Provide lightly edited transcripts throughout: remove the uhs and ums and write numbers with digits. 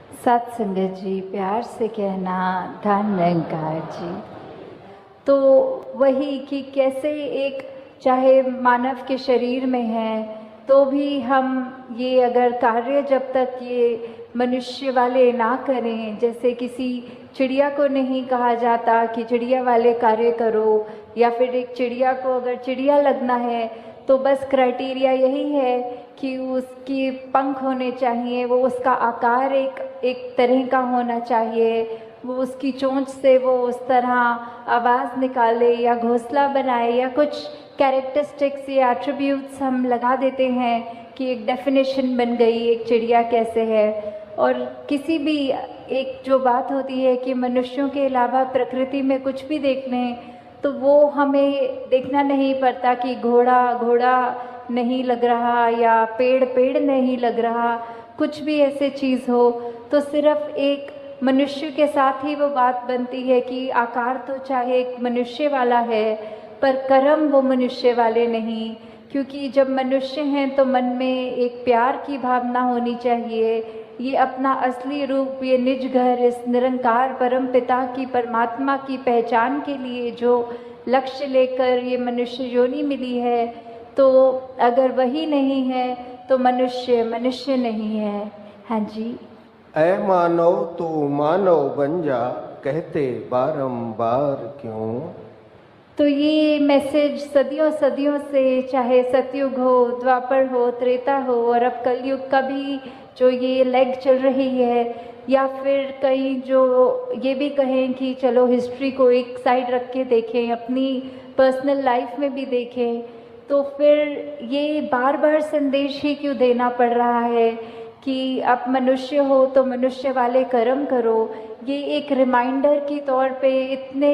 सत संगत जी, प्यार से कहना धन निरंकार जी। तो वही कि कैसे एक चाहे मानव के शरीर में है तो भी हम ये अगर कार्य जब तक ये मनुष्य वाले ना करें, जैसे किसी चिड़िया को नहीं कहा जाता कि चिड़िया वाले कार्य करो, या फिर एक चिड़िया को अगर चिड़िया लगना है तो बस क्राइटेरिया यही है कि उसकी पंख होने चाहिए, वो उसका आकार एक तरह का होना चाहिए, वो उसकी चोंच से वो उस तरह आवाज़ निकाले या घोंसला बनाए, या कुछ कैरेक्टरिस्टिक्स या एट्रीब्यूट्स हम लगा देते हैं कि एक डेफिनेशन बन गई एक चिड़िया कैसे है। और किसी भी एक जो बात होती है कि मनुष्यों के अलावा प्रकृति में कुछ भी देख लें तो वो हमें देखना नहीं पड़ता कि घोड़ा घोड़ा नहीं लग रहा या पेड़ पेड़ नहीं लग रहा, कुछ भी ऐसे चीज़ हो तो सिर्फ एक मनुष्य के साथ ही वो बात बनती है कि आकार तो चाहे एक मनुष्य वाला है पर कर्म वो मनुष्य वाले नहीं। क्योंकि जब मनुष्य हैं तो मन में एक प्यार की भावना होनी चाहिए, ये अपना असली रूप, ये निज घर, इस निरंकार परम पिता की परमात्मा की पहचान के लिए जो लक्ष्य लेकर ये मनुष्य योनि मिली है, तो अगर वही नहीं है तो मनुष्य मनुष्य नहीं है। हाँ जी। ऐ मानव तू मानव बन जा, कहते बारंबार क्यों। तो ये मैसेज सदियों सदियों से, चाहे सतयुग हो, द्वापर हो, त्रेता हो और अब कलयुग का भी जो ये लेग चल रही है, या फिर कहीं जो ये भी कहें कि चलो हिस्ट्री को एक साइड रख के देखें, अपनी पर्सनल लाइफ में भी देखें, तो फिर ये बार बार संदेश ही क्यों देना पड़ रहा है कि आप मनुष्य हो तो मनुष्य वाले कर्म करो। ये एक रिमाइंडर के तौर पे इतने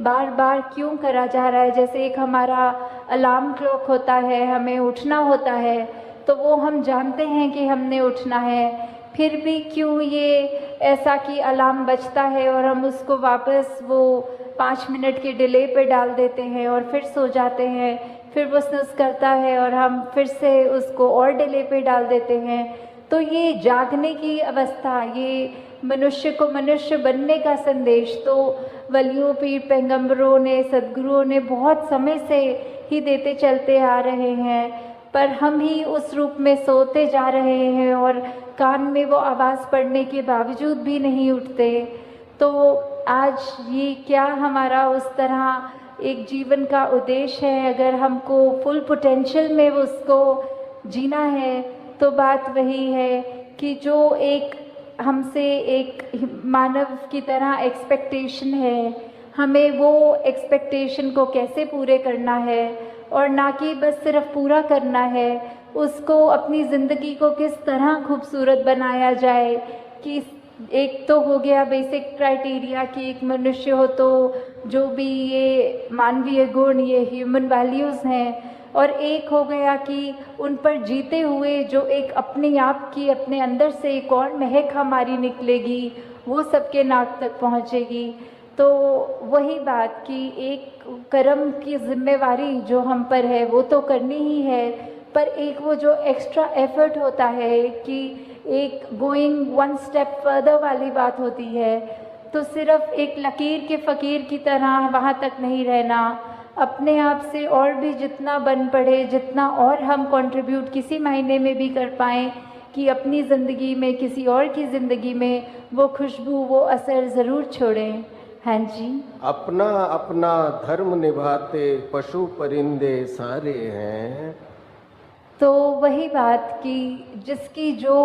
बार बार क्यों करा जा रहा है। जैसे एक हमारा अलार्म क्लॉक होता है, हमें उठना होता है तो वो हम जानते हैं कि हमने उठना है, फिर भी क्यों ये ऐसा कि अलार्म बजता है और हम उसको वापस वो 5 मिनट के डिले पे डाल देते हैं और फिर सो जाते हैं, फिर वो स्नूज़ करता है और हम फिर से उसको और डिले पे डाल देते हैं। तो ये जागने की अवस्था, ये मनुष्य को मनुष्य बनने का संदेश तो वलियों, पीर, पैगंबरों ने, सदगुरुओं ने बहुत समय से ही देते चलते आ रहे हैं, पर हम ही उस रूप में सोते जा रहे हैं और कान में वो आवाज़ पड़ने के बावजूद भी नहीं उठते। तो आज ये क्या हमारा उस तरह एक जीवन का उद्देश्य है, अगर हमको फुल पोटेंशियल में उसको जीना है तो बात वही है कि जो एक हमसे एक मानव की तरह एक्सपेक्टेशन है, हमें वो एक्सपेक्टेशन को कैसे पूरे करना है, और ना कि बस सिर्फ पूरा करना है, उसको अपनी ज़िंदगी को किस तरह खूबसूरत बनाया जाए। कि एक तो हो गया बेसिक क्राइटेरिया कि एक मनुष्य हो तो जो भी ये मानवीय गुण, ये ह्यूमन वैल्यूज़ हैं, और एक हो गया कि उन पर जीते हुए जो एक अपने आप की, अपने अंदर से एक और महक हमारी निकलेगी, वो सबके नाक तक पहुँचेगी। तो वही बात कि एक कर्म की जिम्मेवारी जो हम पर है वो तो करनी ही है, पर एक वो जो एक्स्ट्रा एफर्ट होता है कि एक गोइंग वन स्टेप फर्दर वाली बात होती है, तो सिर्फ एक लकीर के फ़कीर की तरह वहाँ तक नहीं रहना, अपने आप से और भी जितना बन पड़े, जितना और हम कंट्रीब्यूट किसी महीने में भी कर पाएँ कि अपनी ज़िंदगी में, किसी और की ज़िंदगी में वो खुशबू, वो असर ज़रूर छोड़ें। हाँ जी। अपना अपना धर्म निभाते पशु परिंदे सारे हैं। तो वही बात कि जिसकी जो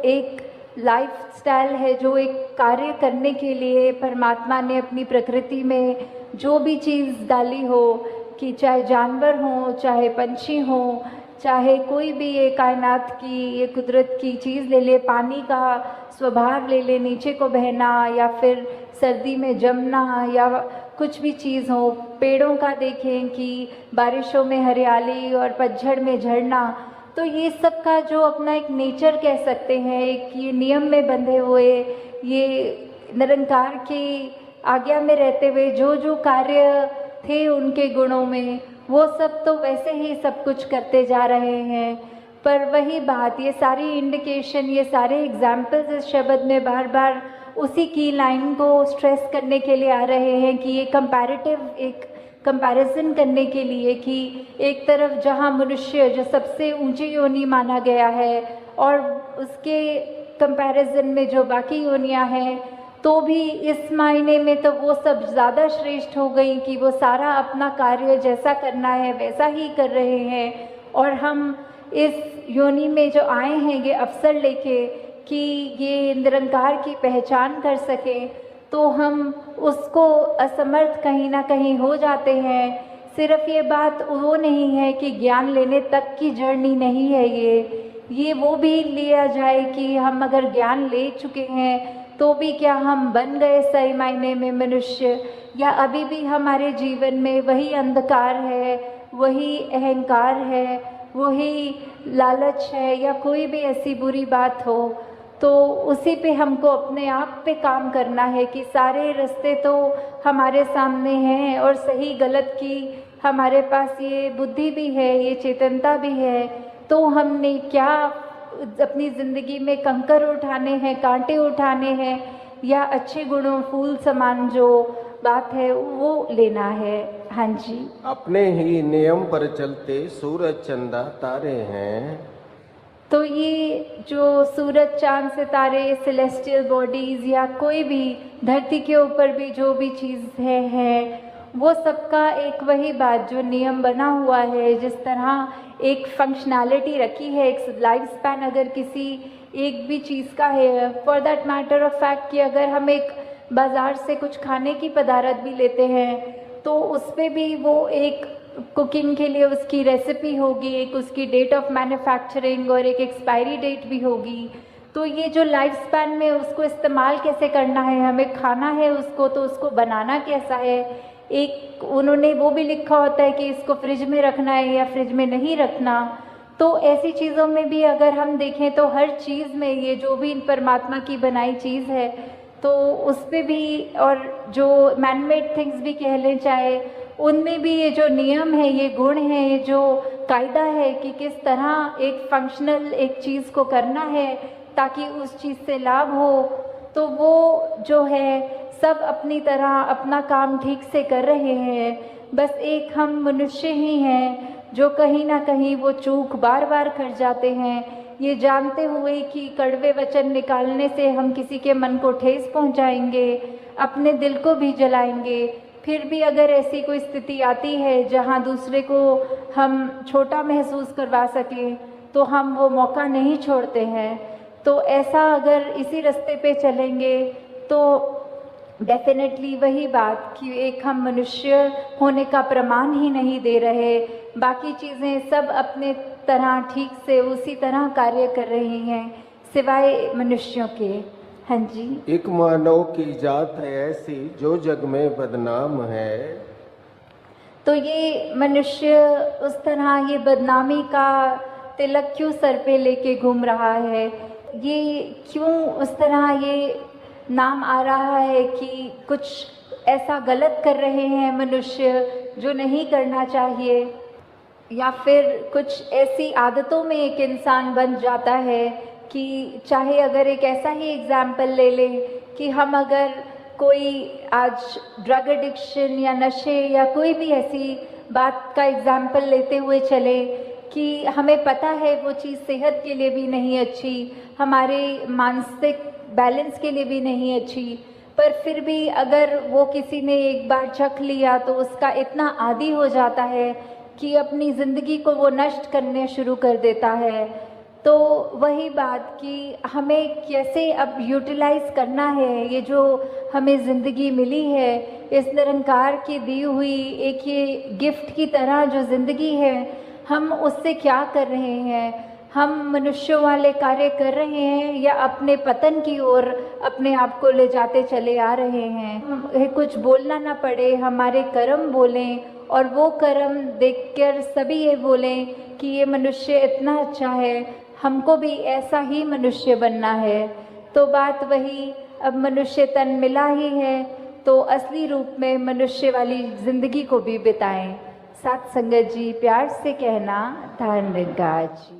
एक लाइफस्टाइल है, जो एक कार्य करने के लिए परमात्मा ने अपनी प्रकृति में जो भी चीज़ डाली हो, कि चाहे जानवर हो, चाहे पंछी हो, चाहे कोई भी ये कायनात की, ये कुदरत की चीज़ ले ले, पानी का स्वभाव ले ले, नीचे को बहना या फिर सर्दी में जमना या कुछ भी चीज़ हो, पेड़ों का देखें कि बारिशों में हरियाली और पतझड़ में झड़ना, तो ये सब का जो अपना एक नेचर कह सकते हैं, एक ये नियम में बंधे हुए, ये निरंकार की आज्ञा में रहते हुए जो जो कार्य थे उनके गुणों में, वो सब तो वैसे ही सब कुछ करते जा रहे हैं। पर वही बात, ये सारी इंडिकेशन, ये सारे एग्जाम्पल्स इस शब्द में बार बार उसी की लाइन को स्ट्रेस करने के लिए आ रहे हैं कि ये कंपैरेटिव, एक कंपैरिजन करने के लिए कि एक तरफ जहाँ मनुष्य जो सबसे ऊंची योनि माना गया है और उसके कंपैरिजन में जो बाकी योनियाँ हैं, तो भी इस मायने में तो वो सब ज़्यादा श्रेष्ठ हो गई कि वो सारा अपना कार्य जैसा करना है वैसा ही कर रहे हैं। और हम इस योनि में जो आए हैं ये अवसर लेके कि ये निरंकार की पहचान कर सकें, तो हम उसको असमर्थ कहीं ना कहीं हो जाते हैं। सिर्फ ये बात वो नहीं है कि ज्ञान लेने तक की जर्नी नहीं है ये वो भी लिया जाए कि हम अगर ज्ञान ले चुके हैं तो भी क्या हम बन गए सही मायने में मनुष्य, या अभी भी हमारे जीवन में वही अंधकार है, वही अहंकार है, वही लालच है, या कोई भी ऐसी बुरी बात हो, तो उसी पे हमको अपने आप पे काम करना है कि सारे रास्ते तो हमारे सामने हैं और सही गलत की हमारे पास ये बुद्धि भी है, ये चेतनता भी है। तो हमने क्या अपनी ज़िंदगी में कंकर उठाने हैं, कांटे उठाने हैं, या अच्छे गुणों फूल समान जो बात है वो लेना है। हाँ जी, अपने ही नियम पर चलते सूरज चंदा तारे हैं। तो ये जो सूरज चांद सितारे, सेलेस्टियल बॉडीज़, या कोई भी धरती के ऊपर भी जो भी चीज़ है वो सबका एक वही बात, जो नियम बना हुआ है, जिस तरह एक फंक्शनैलिटी रखी है, एक लाइफ स्पैन अगर किसी एक भी चीज़ का है, for that matter of fact कि अगर हम एक बाज़ार से कुछ खाने की पदार्थ भी लेते हैं तो उस पर भी वो एक कुकिंग के लिए उसकी रेसिपी होगी, एक उसकी डेट ऑफ मैन्युफैक्चरिंग और एक एक्सपायरी डेट भी होगी। तो ये जो लाइफ स्पैन में उसको इस्तेमाल कैसे करना है, हमें खाना है उसको, तो उसको बनाना कैसा है, एक उन्होंने वो भी लिखा होता है कि इसको फ्रिज में रखना है या फ्रिज में नहीं रखना। तो ऐसी चीज़ों में भी अगर हम देखें तो हर चीज़ में ये जो भी परमात्मा की बनाई चीज़ है तो उस पर भी, और जो मैनमेड थिंग्स भी कह लें चाहे, उनमें भी ये जो नियम है, ये गुण है, ये जो कायदा है कि किस तरह एक फंक्शनल एक चीज़ को करना है ताकि उस चीज़ से लाभ हो, तो वो जो है सब अपनी तरह अपना काम ठीक से कर रहे हैं। बस एक हम मनुष्य ही हैं जो कहीं ना कहीं वो चूक बार बार कर जाते हैं, ये जानते हुए कि कड़वे वचन निकालने से हम किसी के मन को ठेस पहुंचाएंगे, अपने दिल को भी जलाएंगे। फिर भी अगर ऐसी कोई स्थिति आती है जहां दूसरे को हम छोटा महसूस करवा सकें तो हम वो मौका नहीं छोड़ते हैं। तो ऐसा अगर इसी रास्ते पे चलेंगे तो डेफिनेटली वही बात कि एक हम मनुष्य होने का प्रमाण ही नहीं दे रहे, बाकी चीज़ें सब अपने तरह ठीक से उसी तरह कार्य कर रही हैं सिवाय मनुष्यों के। हाँ जी, एक मानव की जात है ऐसी जो जग में बदनाम है। तो ये मनुष्य उस तरह ये बदनामी का तिलक क्यों सर पे लेके घूम रहा है, ये क्यों उस तरह ये नाम आ रहा है कि कुछ ऐसा गलत कर रहे हैं मनुष्य जो नहीं करना चाहिए, या फिर कुछ ऐसी आदतों में एक इंसान बन जाता है कि चाहे अगर एक ऐसा ही एग्जाम्पल ले लें कि हम अगर कोई आज ड्रग एडिक्शन या नशे या कोई भी ऐसी बात का एग्जाम्पल लेते हुए चले कि हमें पता है वो चीज़ सेहत के लिए भी नहीं अच्छी, हमारे मानसिक बैलेंस के लिए भी नहीं अच्छी, पर फिर भी अगर वो किसी ने एक बार चख लिया तो उसका इतना आदी हो जाता है कि अपनी ज़िंदगी को वो नष्ट करने शुरू कर देता है। तो वही बात कि हमें कैसे अब यूटिलाइज़ करना है ये जो हमें ज़िंदगी मिली है, इस निरंकार की दी हुई एक ये गिफ्ट की तरह जो ज़िंदगी है, हम उससे क्या कर रहे हैं, हम मनुष्यों वाले कार्य कर रहे हैं या अपने पतन की ओर अपने आप को ले जाते चले आ रहे हैं। कुछ बोलना ना पड़े, हमारे कर्म बोलें और वो कर्म देखकर सभी ये बोलें कि ये मनुष्य इतना अच्छा है, हमको भी ऐसा ही मनुष्य बनना है। तो बात वही, अब मनुष्य तन मिला ही है तो असली रूप में मनुष्य वाली ज़िंदगी को भी बिताएं। साथ संगत जी प्यार से कहना, धन्यवाद जी।